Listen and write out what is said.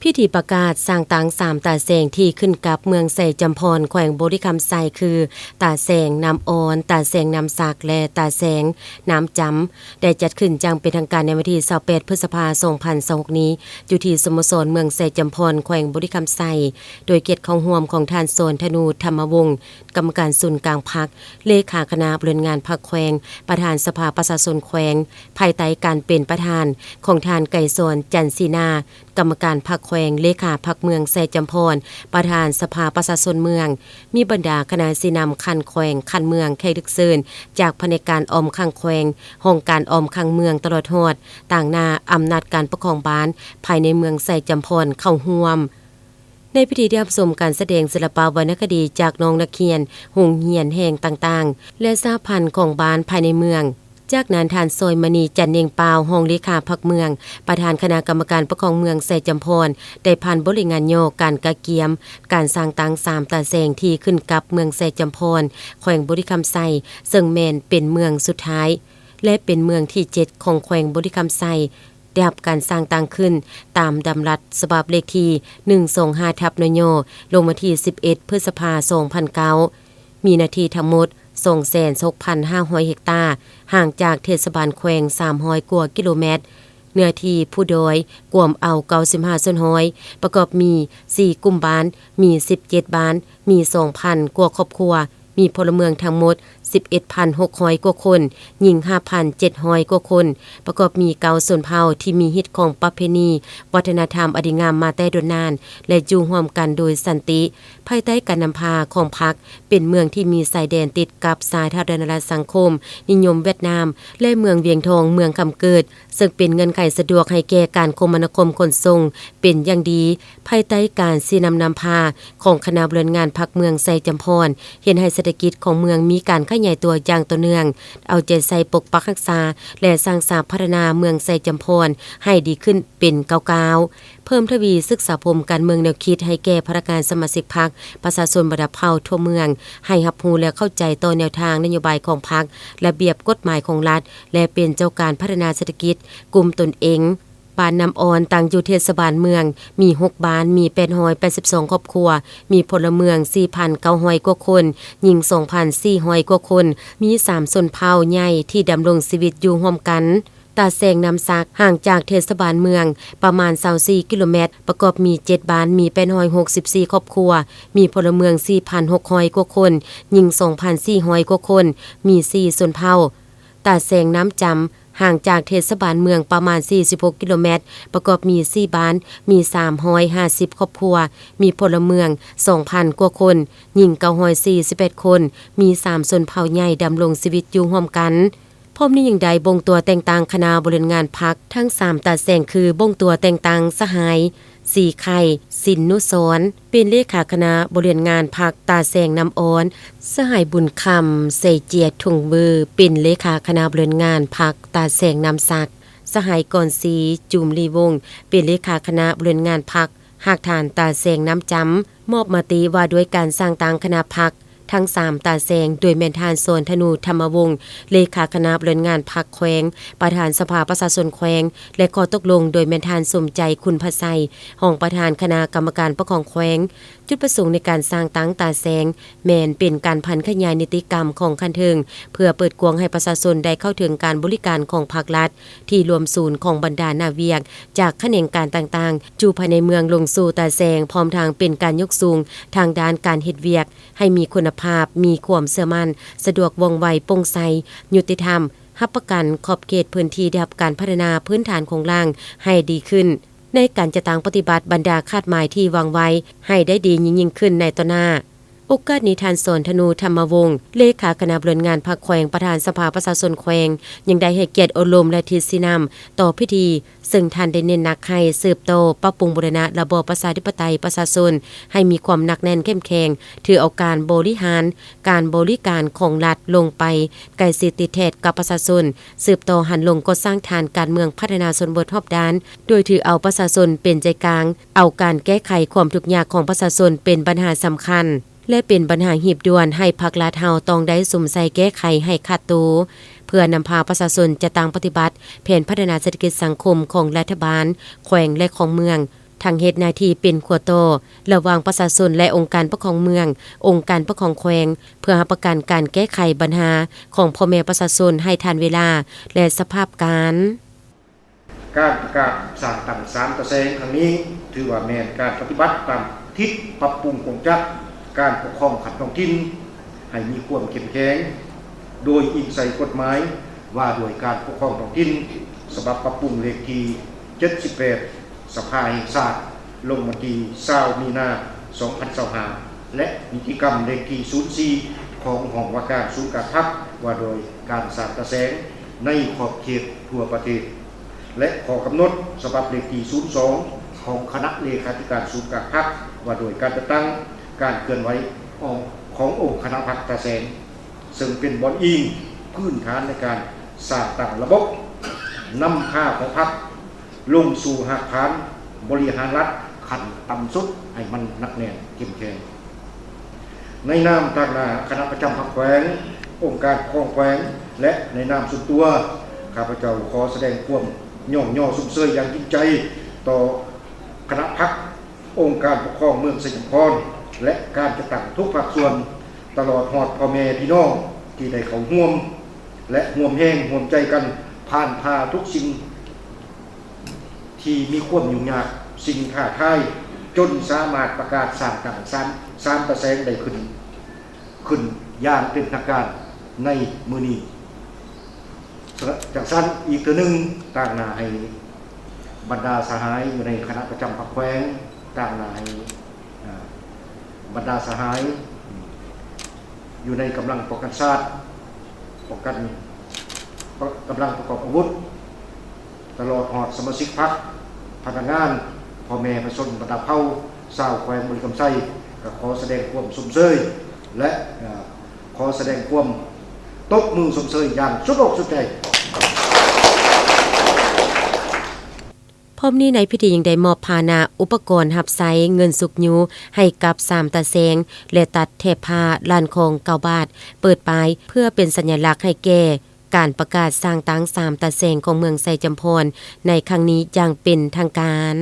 พิธีประกาศสร้างตังสามตาแสงที่ขึ้นกับเมืองไสจำพรแขวงบริคำไซคือตาแสงน้ำอ่อนตาแสงน้ำสักและตาแสงน้ำจำได้จัดขึ้นจังเป็นทางการในวันที่28พฤษภาคม2026นี้อยู่ที่สโมสรเมืองไสจำพรแขวงบริคำไซโดยเกียรติของห่วมของท่านโซนธนูธรรมวงศ์กรรมการศูนย์กลางพรรคเลขาคณะบริหารงานพรรคแขวงประธานสภาประชาชนแขวงภายใต้การเป็นประธานของท่านไก่สวนจันทร์ศรีนากรรมการพรรคแขวงเลขาพรรคเมืองไสจำพรประธานสภาประชาชนเมืองมีบรรดาคณะสีนำคันแขวงคันเมืองแขกดึกเซินจากแผนกการออมข้างแขวงห้องการออมข้างเมืองตลอดฮอดต่างหน้าอำนาจการปกครองบ้านภายในเมืองไสจำพรเข้าร่วมในพิธีได้รับชมการแสดงศิลปวรรณคดีจากน้องนักเรียนโรงเรียนแห่งต่างๆและสหพันธ์ของบ้านภายในเมืองจากนั้นท่านซอยมณีจันเนียงปาวห้องเลขาพรรคเมืองประธานคณะกรรมการปกครองเมืองไสจำพรได้ผ่านบริงานโยการกะเกียมการสร้างตังสามตาแสงที่ขึ้นกับเมืองไสจำพรแขวงบริคำไซซึ่งแม่นเป็นเมืองสุดท้ายและเป็นเมืองที่7ของแขวงบริคำไซได้รับการสร้างตังขึ้นตามดำรัสฉบับเลขที่125ทับนโยลงมาที่11พฤษภาคม2009มีนาทีทั้งหมด2,6,500 เฮกตาร์ห่างจากเทศบาลแขวง300 กว่ากิโลเมตรเนื้อที่ผู้โดยกวมเอา95ส่วนห้อยประกอบมี4กลุ่มบ้านมี17บ้านมี 2,000 กว่าครอบครัวมีพลเมืองทั้งหมด11,600 กว่าคนหญิง 5,700 กว่าคนประกอบมีเกาส่วนเผ่าที่มีฮิตของประเพณีวัฒนธรรมอดีงามมาแต่โดนนานและอยู่ร่วมกันโดยสันติภายใต้การนำพาของพรรคเป็นเมืองที่มีสายแดนติดกับสาธารณรัฐสังคมนิยมเวียดนามและเมืองเวียงทองเมืองคำเกิดซึ่งเป็นเงื่อนไขสะดวกให้แก่การคมนาคมขนส่งเป็นอย่างดีภายใต้การสีนำพาของคณะบริหารงานพรรคเมืองไสจำพรเห็นให้เศรษฐกิจของเมืองมีการขยายตัวอย่างต่อเนื่องเอาใจใส่ปกปักรักษาและสร้างสรรค์พัฒนาเมืองไสจำพรให้ดีขึ้นเป็นก้าวๆเพิ่มทวีศึกษาพรมการเมืองแนวคิดให้แก่พนักงานสมาชิกพรรคประชาชนระดับเผ่าทั่วเมืองให้รับรู้และเข้าใจต่อแนวทางนโยบายของพรรคระเบียบกฎหมายของรัฐและเป็นเจ้าการพัฒนาเศรษฐกิจกลุ่มตนเองบ้านน้ำอ่อนตั้งอยู่เทศบาลเมืองมี6บ้านมี882ครอบครัวมีพลเมือง 4,900 กว่าคนหญิง 2,400 กว่าคนมี3ชนเผ่าใหญ่ที่ดำรงชีวิตอยู่ร่วมกันตาแสงน้ำซักห่างจากเทศบาลเมืองประมาณ24กิโลเมตรประกอบมี7บ้านมี864ครอบครัวมีพลเมือง 4,600 กว่าคนหญิง 2,400 กว่าคนมี4ชนเผ่าตาแสงน้ำจำห่างจากเทศบาลเมืองประมาณ46กิโลเมตรประกอบมี4บ้านมี350ครอบครัวมีพลเมือง 2,000 กว่าคนหญิง948คนมี3ชนเผ่าใหญ่ดำรงชีวิตอยู่ร่วมกันพร้อมนี้อย่างใดบ่งตัวแต่งตั้งคณะบริหารงานพรรคทั้ง3ตาแสงคือบ่งตัวแต่งตั้งสหายสีไข่สินนุสรเป็นเลขาคณะบริหารงานพรรคตาแสงน้ำอ้อนสหายบุญคำใส่เจียดถุงมือเป็นเลขาคณะบริหารงานพรรคตาแสงน้ำสักสหายกรศรีจุมลีวงศ์เป็นเลขาคณะบริหารงานพรรคหากฐานตาแสงน้ำจำมอบมติว่าด้วยการสร้างตังคณะพรรคทั้ง3ตาแสงโดยแม่นทานโซนธนูธรรมวงศ์เลขาคณะบริหารงานพรรคแขวงประธานสภาประชาชนแขวงและข้อตกลงโดยแม่นทานสมใจคุณพไสห้องประธานคณะกรรมการปกครองแขวงจุดประสงค์ในการสร้างตังตาแสงแม่นเป็นการพันขยายนิติกรรมของคันเทิงเพื่อเปิดกว้างให้ประชาชนได้เข้าถึงการบริการของภาครัฐที่รวมศูนย์ของบรรดานาเวียกจากแขนงการต่างๆจูภายในเมืองลงสู่ตาแสงพร้อมทางเป็นการยกสูงทางด้านการเฮ็ดเวียกให้มีคุณภาพมีความเชื่อมั่นสะดวกว่องไวโปร่งใสยุติธรรมรับประกันขอบเขตพื้นที่ได้รับการพัฒนาพื้นฐานของล่างให้ดีขึ้นในการจะตั้งปฏิบัติบรรดาคาดหมายที่วางไว้ให้ได้ดียิ่งขึ้นในต่อหน้าโอกาสนี้ท่านสนธนูธรรมวงศ์เลขาคณะบริหารงานพรรคแขวงประธานสภาประชาชนแขวงยังได้ให้เกียรติอบรมและทิศนำต่อพิธีซึ่งท่านได้เน้นหนักให้สืบโตปรับปรุงบูรณะระบอบประชาธิปไตยประชาชนให้มีความหนักแน่นเข้มแข็งถือเอาการบริหารการบริการของรัฐลงไปใกล้สิทธิแท้กับประชาชนสืบโตหันลงก็สร้างฐานการเมืองพัฒนาชนบทรอบด้านโดยถือเอาประชาชนเป็นใจกลางเอาการแก้ไขความทุกข์ยากของประชาชนเป็นปัญหาสำคัญและเป็นปัญหาหีบด่วนให้ภาครัฐเฮาต้องได้สมใส่แก้ไขให้ขาดตัวเพื่อนำพาประชาชนจะตั้งปฏิบัติแผนพัฒนาเศรษฐกิจสังคมของรัฐบาลแขวงและของเมือง ทางเฮ็ดหน้าที่เป็นขัวโตระหว่างประชาชนและองค์การปกครองเมืององค์การปกครองแขวงเพื่อรับประกันการแก้ไขปัญหาของพ่อแม่ประชาชนให้ทันเวลาและสภาพการประกาศสร้างตั้ง3ตะแสงครั้งนี้ถือว่าแม่นการปฏิบัติตามทิศปรับปรุงกงจักรการปกครองขันท้องถิ่นให้มีความเข้มแข็งโดยอิงใส่กฎหมายว่าโดยการปกครองท้องถิ่นฉบับปรับปรุงเลขที่78สภาแห่งชาติลงวันที่20มีนา2025และนิติกรรมเลขที่04ของห้องว่าการศูนย์การพักว่าโดยการสร้างตะแสงในขอบเขตทั่วประเทศและขอกำหนดฉบับเลขที่02ของคณะเลขาธิการศูนย์การพักว่าโดยการจัดตั้งการเคลื่อนไหวขององค์คณะพักตะแสงซึ่งเป็นบอนอิงพื้นฐานในการสร้างตั้งระบบนำค่าของพรรคลงสู่หากฐานบริหารรัฐขั้นต่ำสุดให้มันหนักแน่นเข้มแข็งในนามทางคณะประจำพรรคแขวงองค์การปกครองแขวงและในนามส่วนตัวข้าพเจ้าขอแสดงความย่อสุ่มเสยอย่างจริงใจต่อคณะพรรคองค์การปกครองเมืองสยามพรและการจัดตั้งทุกภาคส่วนตลอดหอดพ่อแม่พี่น้องที่ได้เข้าร่วมและร่วมแรงร่วมใจกันผ่านพาทุกสิ่งที่มีความยุ่งยากสิ่งท้าทายจนสามารถประกาศสร้างตั้ง3ตะแสงได้ขึ้นอย่างเป็นทางการในมื้อนี้จากสั้นอีกตัวหนึ่งต่างหน้าให้บรรดาสหายอยู่ในคณะประจำพรรคแขวงต่างหน้าให้บรรดาสหายอยู่ในกำลังป้องกันชาติป้องกันกำลังประกอบอาวุธตลอดหอดสมาชิกพรรคพนักงานพ่อแม่ประชาชนบรรดาเผ่าชาวแขวงบริคำไส้ก็ขอแสดงความสมเสยและขอแสดงความตบมือสมเสยอย่างสุดอกสุดใจพร้อมนี้ในพิธียังได้มอบพาหนะอุปกรณ์หับไซเงินสุกยูให้กับ3ตาแสงและตัดเทพผ้าลานคง9 บาทเปิดปลายเพื่อเป็นสัญลักษณ์ให้แก่การประกาศสร้างตั้ง3ตาแสงของเมืองไซจำพรในครั้งนี้อย่างเป็นทางการ